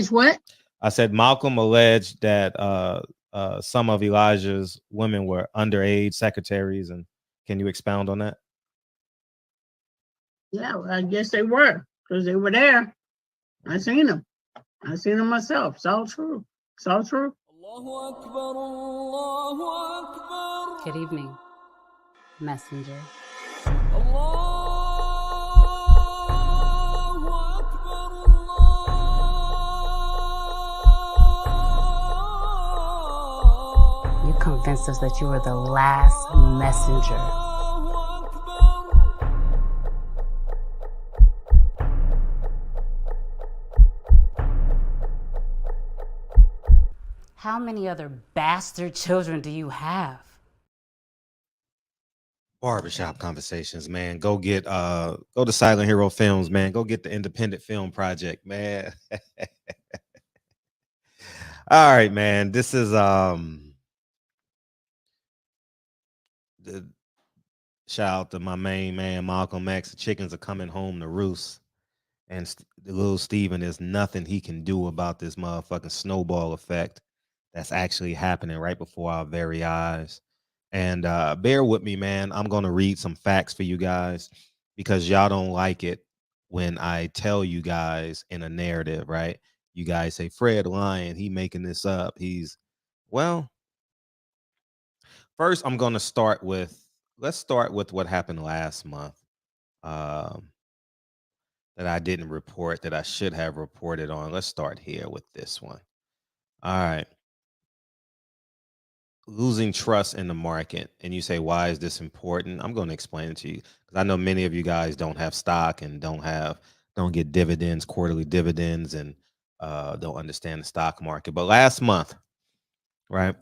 It's what? I said Malcolm alleged that some of Elijah's women were underage secretaries, and can you expound on that? Yeah, well, I guess they were because they were there. I seen them. I seen them myself. It's all true. It's all true. Good evening, messenger. You convinced us that you were the last messenger. How many other bastard children do you have? Barbershop conversations, man. Go to Silent Hero Films, man. Go get the independent film project, man. All right, man. This is the shout out to my main man Malcolm X. The chickens are coming home to roost, and the little Steven, there's nothing he can do about this motherfucking snowball effect that's actually happening right before our very eyes. And bear with me, man. I'm going to read some facts for you guys because y'all don't like it when I tell you guys in a narrative, right? You guys say, Fred lying, he making this up. Well, first I'm going to let's start with what happened last month that I didn't report that I should have reported on. Let's start here with this one. All right. Losing trust in the market. And you say, why is this important? I'm going to explain it to you because I know many of you guys don't have stock and don't get dividends, quarterly dividends, and don't understand the stock market. But last month, right?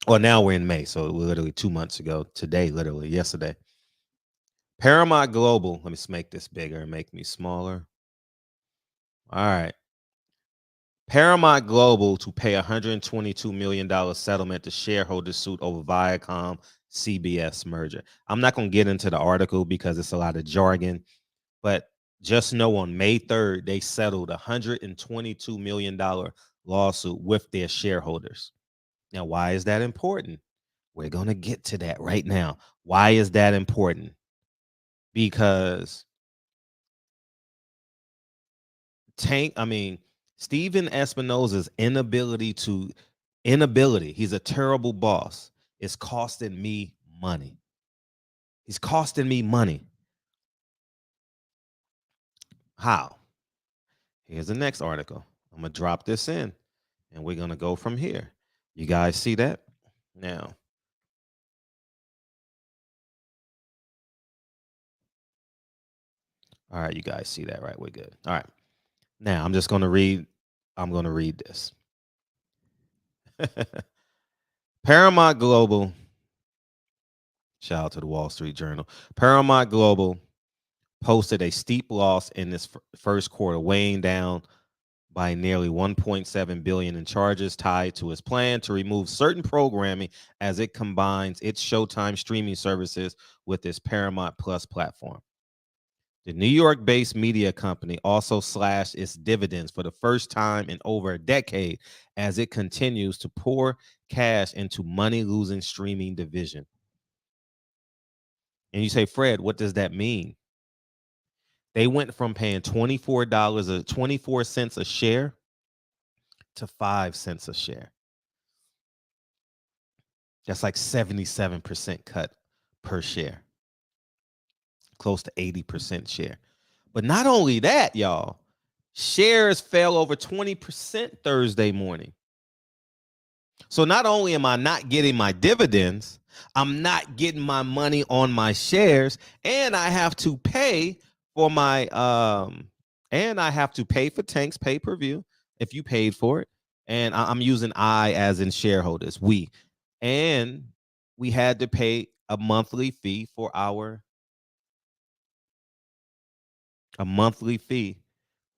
Well, now we're in May, so literally 2 months ago today, literally yesterday, Paramount Global, let me make this bigger and make me smaller. All right. Paramount Global to pay $122 million settlement to shareholders suit over Viacom CBS merger. I'm not going to get into the article because it's a lot of jargon, but just know on May 3rd, they settled $122 million lawsuit with their shareholders. Now, why is that important? We're going to get to that right now. Why is that important? Because Steven Espinosa's inability, he's a terrible boss, is costing me money. He's costing me money. How? Here's the next article. I'm going to drop this in, and we're going to go from here. You guys see that? Now, all right, you guys see that, right? We're good. All right. Now, I'm going to read this. Paramount Global, shout out to the Wall Street Journal. Paramount Global posted a steep loss in this first quarter, weighing down by nearly $1.7 billion in charges tied to its plan to remove certain programming as it combines its Showtime streaming services with its Paramount Plus platform. The New York-based media company also slashed its dividends for the first time in over a decade as it continues to pour cash into money-losing streaming division. And you say, Fred, what does that mean? They went from paying $24 a share to 5 cents a share. That's like 77% cut per share. Close to 80% share. But not only that, y'all, shares fell over 20% Thursday morning. So not only am I not getting my dividends, I'm not getting my money on my shares, and I have to pay for my Tank's pay-per-view if you paid for it. And I'm using I as in shareholders, we. And we had to pay a monthly fee for our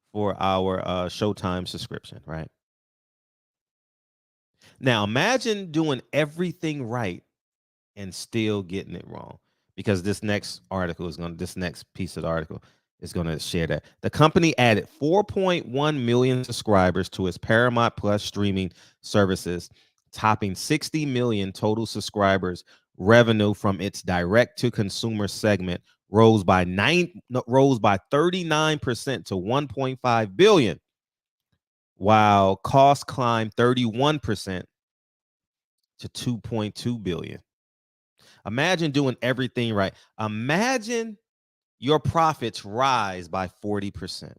Showtime subscription, right? Now, imagine doing everything right and still getting it wrong, because this next piece of the article is going to share that. The company added 4.1 million subscribers to its Paramount Plus streaming services, topping 60 million total subscribers. Revenue from its direct-to-consumer segment rose by 39% to 1.5 billion, while costs climbed 31% to 2.2 billion. Imagine doing everything right. Imagine your profits rise by 40%.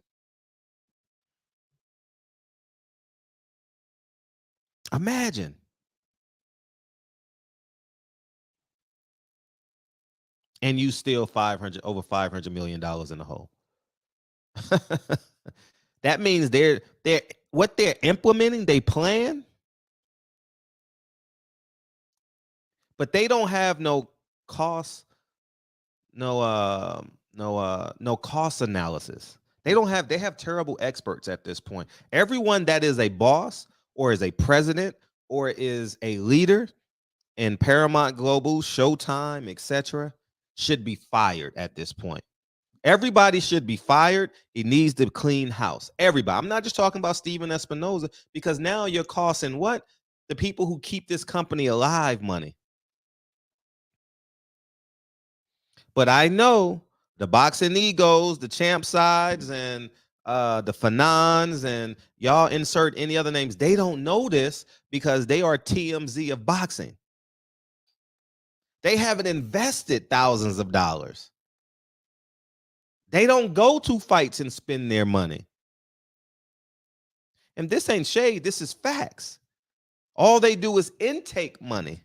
Imagine. And you still over $500 million in the hole. That means they're what they're implementing, they plan, but they don't have no cost, no cost analysis. They have terrible experts at this point. Everyone that is a boss or is a president or is a leader in Paramount Global, Showtime, etc., should be fired at this point. Everybody should be fired. It needs to clean house. Everybody. I'm not just talking about Steven Espinoza, because now you're costing what? The people who keep this company alive money. But I know the boxing egos, the champ sides, and the Fanons, and y'all insert any other names. They don't know this because they are TMZ of boxing. They haven't invested thousands of dollars. They don't go to fights and spend their money. And this ain't shade, this is facts. All they do is intake money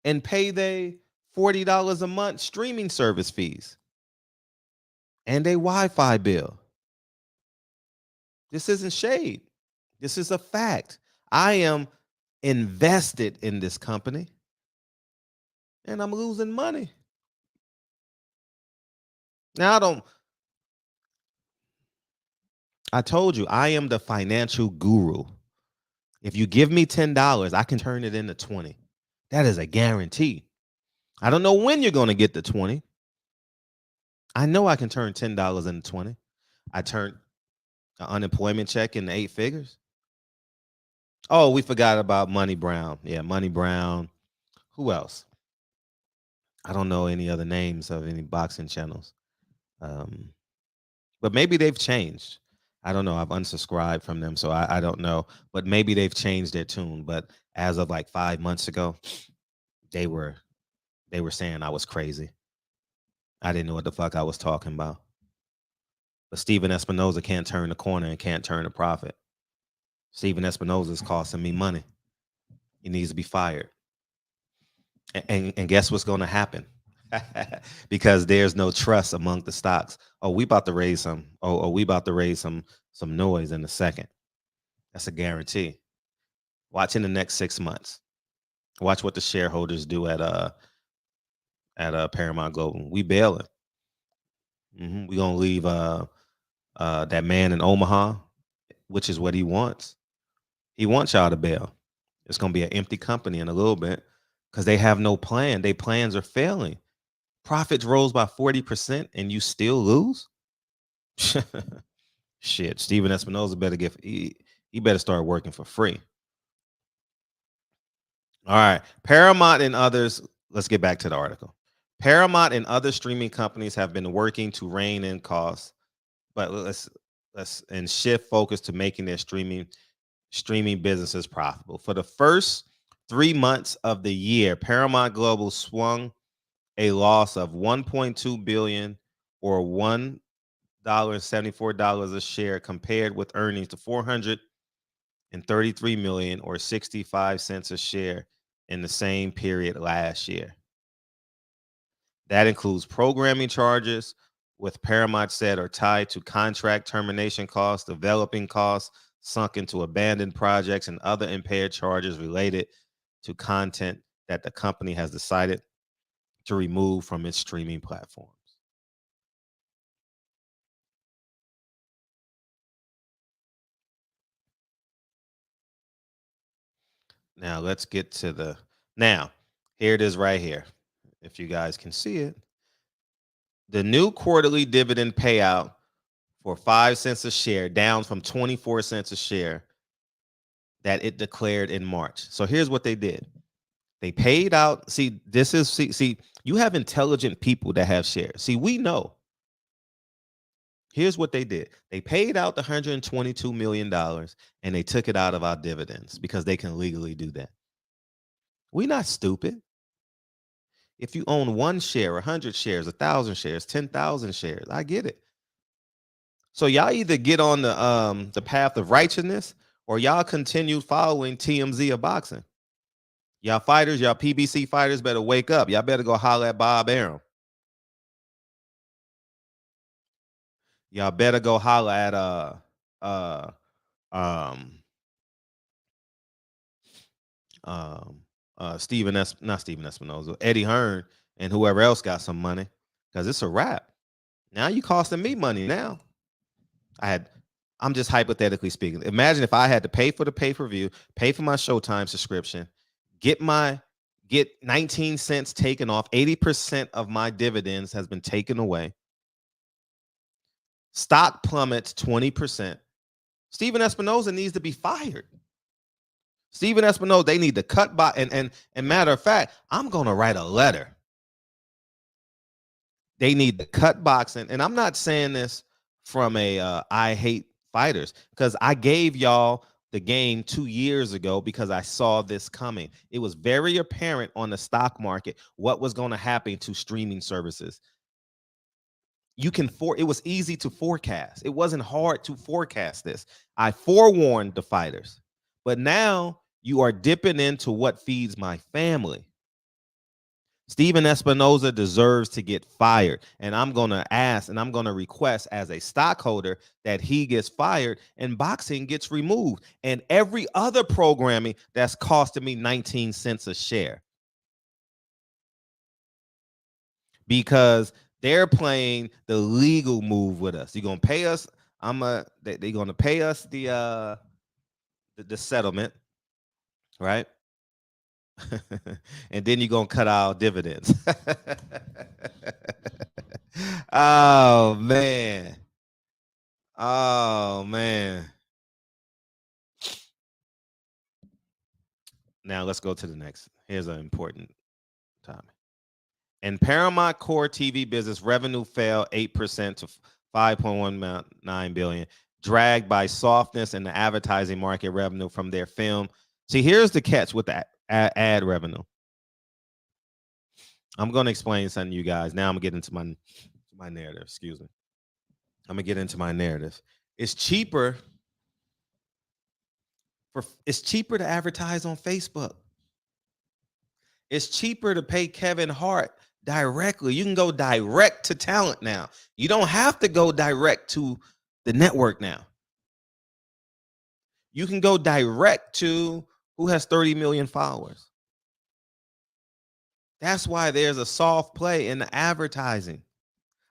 and pay they $40 a month streaming service fees and a Wi-Fi bill. This isn't shade. This is a fact. I am invested in this company and I'm losing money. Now, I told you, I am the financial guru. If you give me $10, I can turn it into 20. That is a guarantee. I don't know when you're going to get the 20. I know I can turn $10 into 20. I turned an unemployment check into 8 figures. Oh, we forgot about Money Brown. Yeah, Money Brown. Who else? I don't know any other names of any boxing channels. But maybe they've changed. I don't know. I've unsubscribed from them, so I don't know. But maybe they've changed their tune. But as of like 5 months ago, they were saying I was crazy. I didn't know what the fuck I was talking about. But Steven Espinoza can't turn the corner and can't turn a profit. Steven Espinoza is costing me money. He needs to be fired. And guess what's going to happen? Because there's no trust among the stocks. Oh, we about to raise some. Oh, we about to raise some noise in a second. That's a guarantee. Watch in the next 6 months. Watch what the shareholders do at Paramount Global. We bailing. We gonna leave that man in Omaha, which is what he wants. He wants y'all to bail. It's gonna be an empty company in a little bit because they have no plan. Their plans are failing. Profits rose by 40% and you still lose? Shit, Steven Espinoza better he better start working for free. All right, Paramount and others. Let's get back to the article. Paramount and other streaming companies have been working to rein in costs, but let's and shift focus to making their streaming businesses profitable. For the first 3 months of the year, Paramount Global swung a loss of $1.2 billion or $1.74 a share, compared with earnings to $433 million or 65 cents a share in the same period last year. That includes programming charges, with Paramount said are tied to contract termination costs, developing costs sunk into abandoned projects, and other impaired charges related to content that the company has decided to remove from its streaming platforms. Now let's get to here it is right here. If you guys can see it, The new quarterly dividend payout for 5 cents a share, down from 24 cents a share that it declared in March. So here's what they did. They paid out. See, you have intelligent people that have shares. See, we know. Here's what they did. They paid out the $122 million and they took it out of our dividends because they can legally do that. We're not stupid. If you own 1 share, 100 shares, 1,000 shares, 10,000 shares, I get it. So y'all either get on the path of righteousness or y'all continue following TMZ of boxing. Y'all fighters, y'all PBC fighters better wake up. Y'all better go holler at Bob Arum. Y'all better go holler at not Steven Espinoza, Eddie Hearn, and whoever else got some money, because it's a wrap. Now you costing me money now. I'm just hypothetically speaking. Imagine if I had to pay for the pay-per-view, pay for my Showtime subscription, get 19 cents taken off. 80% of my dividends has been taken away. Stock plummets 20%. Steven Espinoza needs to be fired. Steven Espinoza, they need to cut by and matter of fact, I'm gonna write a letter. They need to cut boxing, and I'm not saying this from a I hate fighters, because I gave y'all the game 2 years ago because I saw this coming. It was very apparent on the stock market what was going to happen to streaming services. It was easy to forecast. It wasn't hard to forecast this. I forewarned the fighters, but now you are dipping into what feeds my family. Steven Espinoza deserves to get fired, and I'm going to ask and I'm going to request as a stockholder that he gets fired and boxing gets removed and every other programming that's costing me 19 cents a share, because they're playing the legal move with us. You're going to pay us. They're going to pay us the settlement, right? And then you're going to cut our dividends. Oh, man. Oh, man. Now let's go to the next. Here's an important topic. In Paramount core TV business, revenue fell 8% to $5.19 billion, dragged by softness in the advertising market revenue from their film. See, here's the catch with the ad revenue. I'm going to explain something to you guys. Now I'm going to get into my narrative. Excuse me. I'm going to get into my narrative. It's cheaper to advertise on Facebook. It's cheaper to pay Kevin Hart directly. You can go direct to talent now. You don't have to go direct to the network now. You can go direct to who has 30 million followers. That's why there's a soft play in the advertising.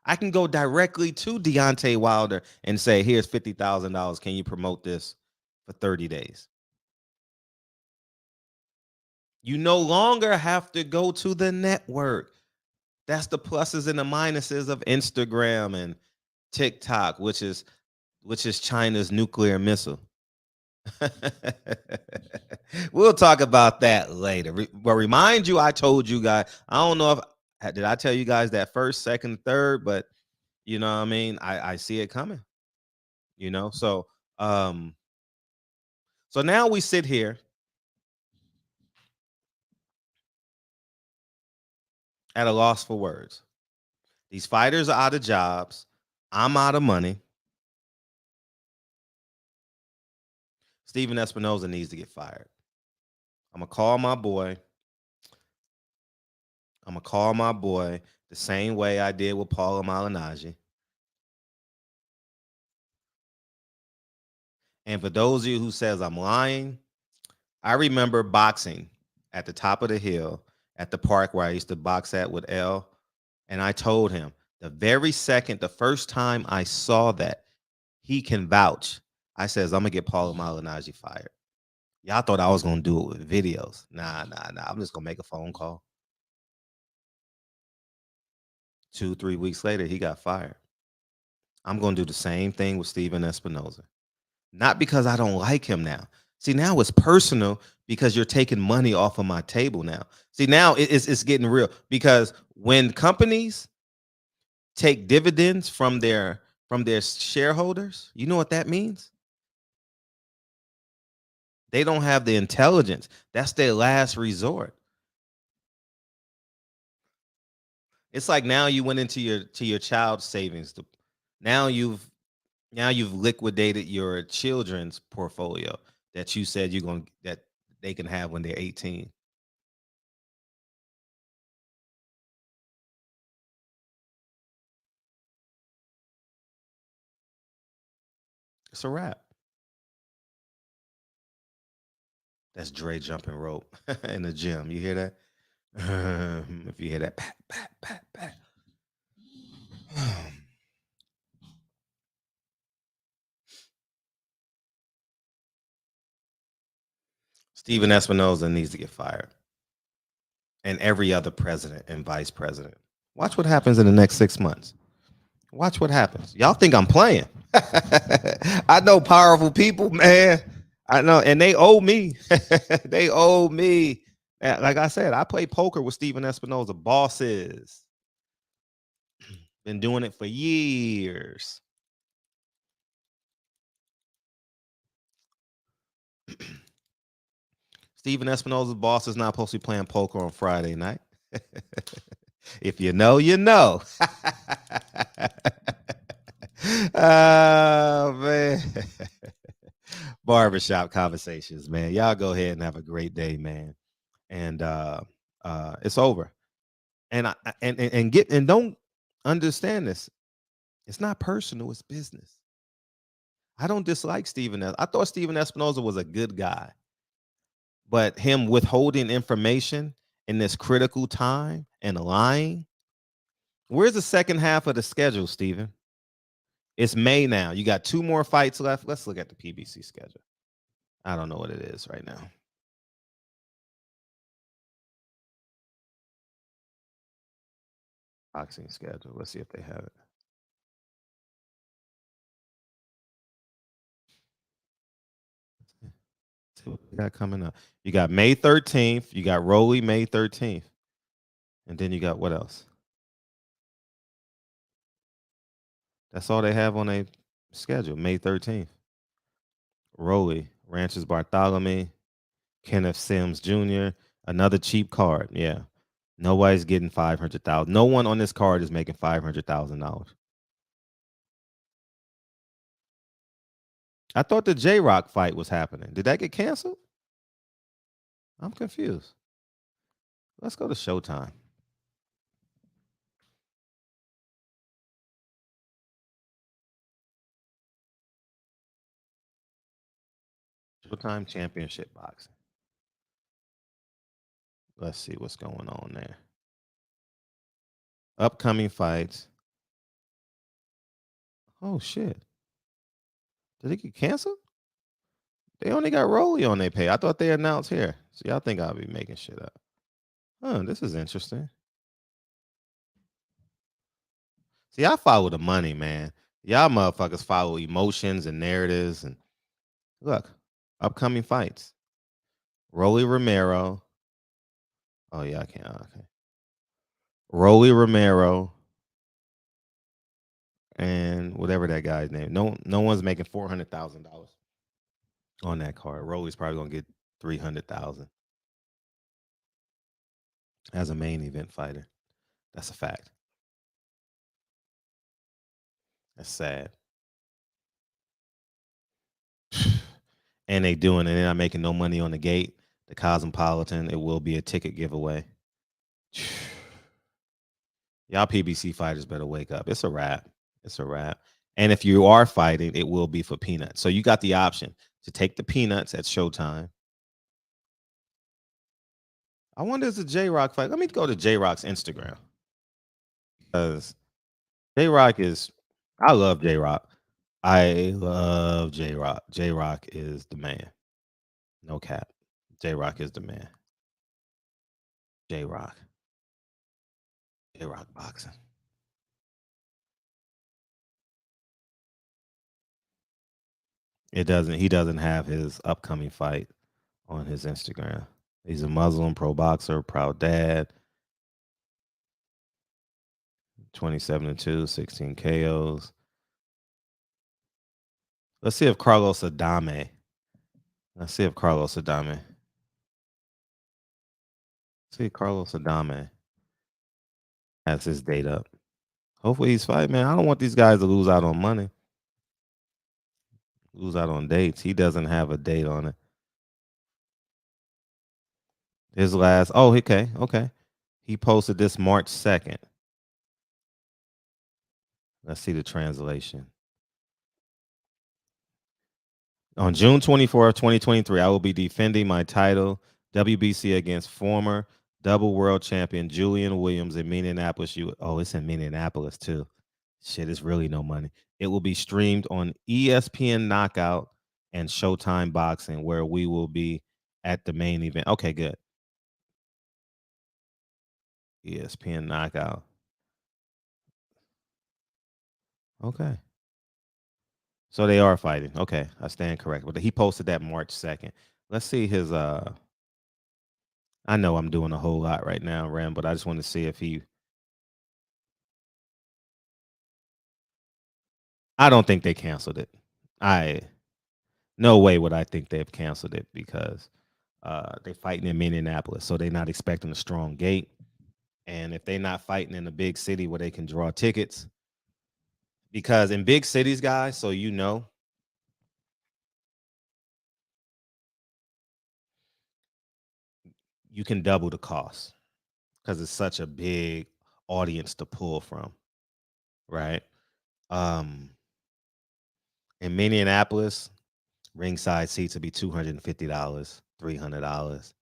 I can go directly to Deontay Wilder and say, here's $50,000. Can you promote this for 30 days? You no longer have to go to the network. That's the pluses and the minuses of Instagram and TikTok, which is China's nuclear missile. We'll talk about that later. But remind you, I told you guys, I don't know if did I tell you guys that first, second, third, but you know what I mean? I see it coming. You know, so now we sit here at a loss for words. These fighters are out of jobs. I'm out of money. Steven Espinoza needs to get fired. I'm going to call my boy. The same way I did with Paula Malignaggi. And for those of you who says I'm lying, I remember boxing at the top of the hill at the park where I used to box at with L. And I told him the first time I saw that, he can vouch. I says, I'm going to get Paula Malignaggi fired. Y'all thought I was going to do it with videos. Nah. I'm just going to make a phone call. 2, 3 weeks later, he got fired. I'm going to do the same thing with Steven Espinoza. Not because I don't like him now. See, now it's personal because you're taking money off of my table now. See, now it's getting real because when companies take dividends from their shareholders, you know what that means? They don't have the intelligence. That's their last resort. It's like now you went into your child savings. Now you've liquidated your children's portfolio that you said that they can have when they're 18. It's a wrap. That's Dre jumping rope in the gym. You hear that? If you hear that, pat, pat, pat, pat. Steven Espinoza needs to get fired. And every other president and vice president. Watch what happens in the next 6 months. Watch what happens. Y'all think I'm playing. I know powerful people, man. I know, and they owe me. They owe me. Like I said, I play poker with Steven Espinoza. Bosses. Been doing it for years. Steven Espinoza's boss is not supposed to be playing poker on Friday night. If you know, you know. Oh, man. Barbershop conversations, man. Y'all go ahead and have a great day, man. And it's over. And don't understand this. It's not personal, it's business. I don't dislike Steven. I thought Steven Espinoza was a good guy. But him withholding information in this critical time and lying. Where's the second half of the schedule, Steven? It's May now. You got 2 more fights left. Let's look at the PBC schedule. I don't know what it is right now. Boxing schedule. Let's see if they have it. See what we got coming up. You got May 13th. You got Rolly May 13th. And then you got what else? That's all they have on their schedule, May 13th. Rolly, Ranches Bartholomew, Kenneth Sims Jr., another cheap card. Yeah. Nobody's getting $500,000. No one on this card is making $500,000. I thought the J-Rock fight was happening. Did that get canceled? I'm confused. Let's go to Showtime. Showtime Championship Boxing. Let's see what's going on there. Upcoming fights. Oh, shit. Did it get canceled? They only got Rolly on their pay. I thought they announced here. So y'all think I'll be making shit up. Huh, this is interesting. See, I follow the money, man. Y'all motherfuckers follow emotions and narratives. And look, upcoming fights. Rolly Romero. Oh, yeah, I can't. Okay. Rolly Romero. And whatever that guy's name. No one's making $400,000 on that card. Rolly's probably gonna get $300,000 as a main event fighter. That's a fact. That's sad. And they doing it. They're not making no money on the gate. The Cosmopolitan. It will be a ticket giveaway. Y'all PBC fighters better wake up. It's a wrap. It's a wrap. And if you are fighting, it will be for peanuts. So you got the option to take the peanuts at Showtime. I wonder if it's a J-Rock fight. Let me go to J-Rock's Instagram. Because J-Rock is, I love J-Rock. I love J-Rock. J-Rock is the man. No cap. J-Rock is the man. J-Rock. J-Rock boxing. He doesn't have his upcoming fight on his Instagram. He's a Muslim, pro boxer, proud dad. 27-2, 16 KOs. Let's see if Carlos Adame. See Carlos Adame has his date up. Hopefully he's fighting, man. I don't want these guys to lose out on money. Lose out on dates. He doesn't have a date on it. His last, okay. He posted this March 2nd. Let's see the translation. On June 24th, 2023, I will be defending my title, WBC, against former double world champion Julian Williams in Minneapolis. It's in Minneapolis too. Shit, it's really no money. It will be streamed on ESPN Knockout and Showtime Boxing, where we will be at the main event. Okay, good. ESPN Knockout. Okay. So they are fighting. Okay, I stand correct. But he posted that March 2nd. Let's see his I know I'm doing a whole lot right now, Ram, but I just want to see if I don't think they canceled it. No way would I think they've canceled it because they're fighting in Minneapolis, so they're not expecting a strong gate. And if they're not fighting in a big city where they can draw tickets, because in big cities, guys, so you can double the cost because it's such a big audience to pull from, right? In Minneapolis, ringside seats would be $250, $300.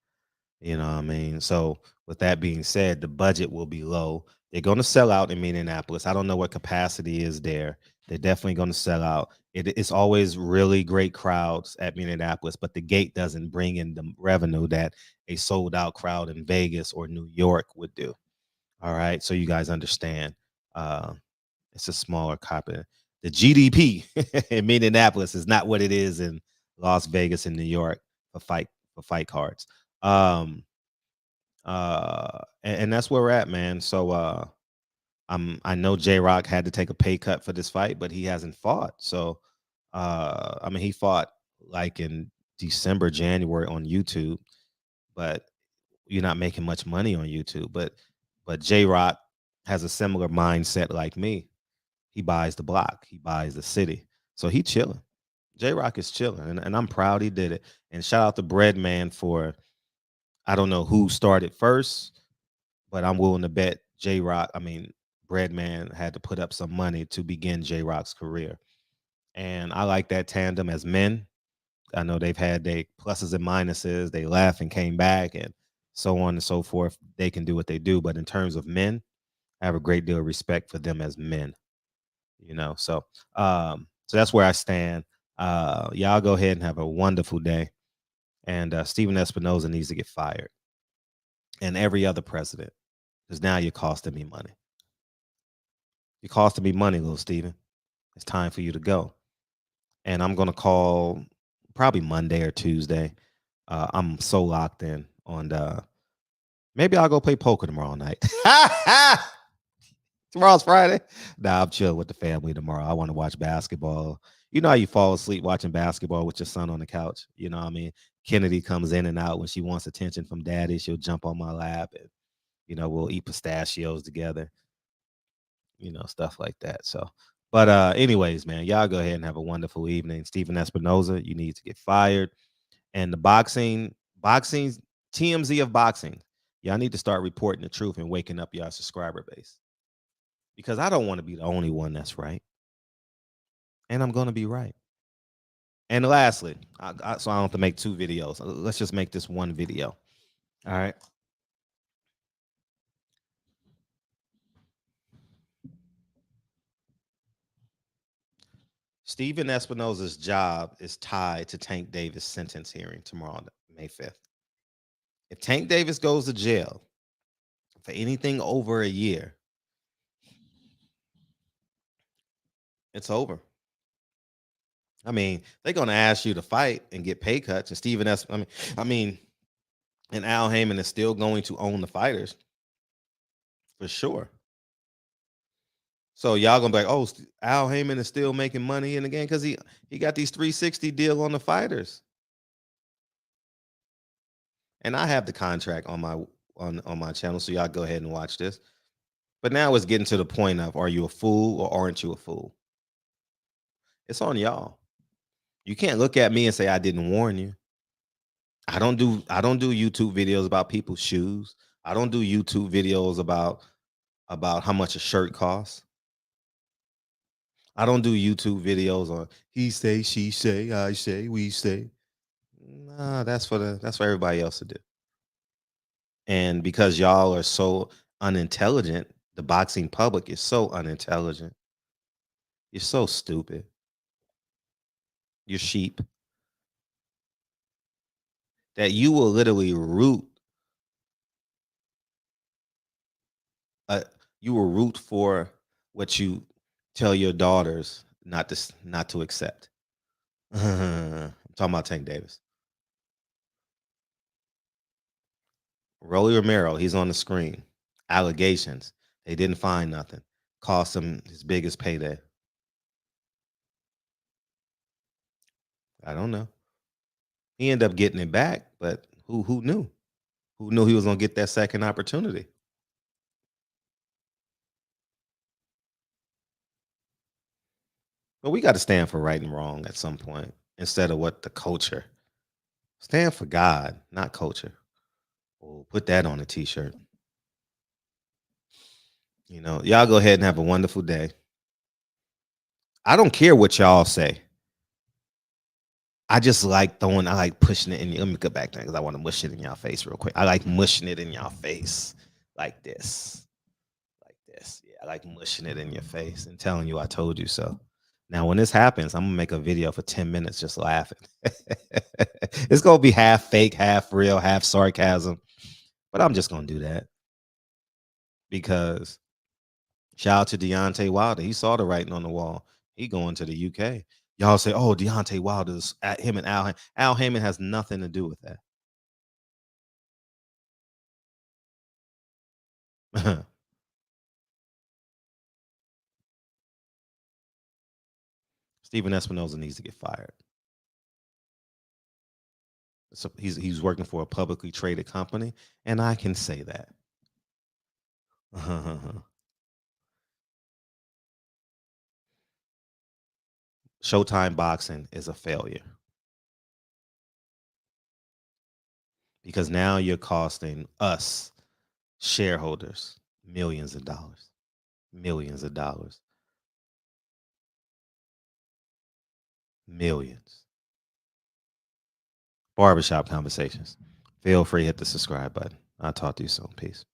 You know what I mean? So with that being said, the budget will be low. They're going to sell out in Minneapolis. I don't know what capacity is there. They're definitely going to sell out. It's always really great crowds at Minneapolis, but the gate doesn't bring in the revenue that a sold out crowd in Vegas or New York would do. All right. So you guys understand. It's a smaller copy. The GDP in Minneapolis is not what it is in Las Vegas and New York for fight cards. And that's where we're at, man. So I know J-Rock had to take a pay cut for this fight, but he hasn't fought. So he fought like in December, January on YouTube, but you're not making much money on YouTube. But J-Rock has a similar mindset like me. He buys the block, he buys the city. So he chilling. J-Rock is chilling, and I'm proud he did it. And shout out to Breadman for, I don't know who started first, but I'm willing to bet Breadman had to put up some money to begin J-Rock's career. And I like that tandem as men. I know they've had their pluses and minuses. They left and came back and so on and so forth. They can do what they do. But in terms of men, I have a great deal of respect for them as men. So that's where I stand. Y'all go ahead and have a wonderful day. And Steven Espinoza needs to get fired, and every other president, because now you're costing me money. You're costing me money, little Steven. It's time for you to go. And I'm gonna call probably Monday or Tuesday. I'm so locked in on maybe I'll go play poker tomorrow night. Tomorrow's Friday. Nah, I'm chill with the family tomorrow. I want to watch basketball. You know how you fall asleep watching basketball with your son on the couch? You know what I mean? Kennedy comes in and out when she wants attention from daddy. She'll jump on my lap and, we'll eat pistachios together. Stuff like that. So, but anyways, man, y'all go ahead and have a wonderful evening. Steven Espinoza, you need to get fired. And the boxing, TMZ of boxing, y'all need to start reporting the truth and waking up your subscriber base. Because I don't want to be the only one that's right. And I'm going to be right. And lastly, so I don't have to make 2 videos. Let's just make this 1 video. All right. Steven Espinoza's job is tied to Tank Davis' sentence hearing tomorrow, May 5th. If Tank Davis goes to jail for anything over a year, it's over. I mean, they're gonna ask you to fight and get pay cuts, and Stephen S. And Al Heyman is still going to own the fighters for sure. So y'all gonna be like, oh, Al Heyman is still making money in the game because he got these 360 deal on the fighters. And I have the contract on my channel, so y'all go ahead and watch this. But now it's getting to the point of, are you a fool or aren't you a fool? It's on y'all. You can't look at me and say I didn't warn you. I don't do YouTube videos about people's shoes. I don't do YouTube videos about how much a shirt costs. I don't do YouTube videos on he say, she say, I say, we say. Nah, that's for everybody else to do. And because y'all are so unintelligent, the boxing public is so unintelligent. You're so stupid. You're sheep. That you will literally root. You will root for what you tell your daughters not to accept. I'm talking about Tank Davis. Rolly Romero, he's on the screen. Allegations. They didn't find nothing. Cost him his biggest payday. I don't know. He ended up getting it back, but who knew? Who knew he was gonna get that second opportunity? But we got to stand for right and wrong at some point instead of what the culture. Stand for God, not culture. Oh, put that on a t-shirt. Y'all go ahead and have a wonderful day. I don't care what y'all say. I just like pushing it in. Let me go back there because I want to mush it in y'all face real quick. I like mushing it in y'all face like this. Like this. Yeah, I like mushing it in your face and telling you I told you so. Now, when this happens, I'm gonna make a video for 10 minutes just laughing. It's gonna be half fake, half real, half sarcasm. But I'm just gonna do that. Because shout out to Deontay Wilder. He saw the writing on the wall. He going to the UK. Y'all say, oh, Deontay Wilder's at him and Al Heyman. Al Heyman has nothing to do with that. Stephen Espinoza needs to get fired. So he's working for a publicly traded company, and I can say that. Showtime boxing is a failure. Because now you're costing us shareholders millions of dollars. Millions of dollars. Millions. Barbershop Conversations. Feel free to hit the subscribe button. I'll talk to you soon. Peace.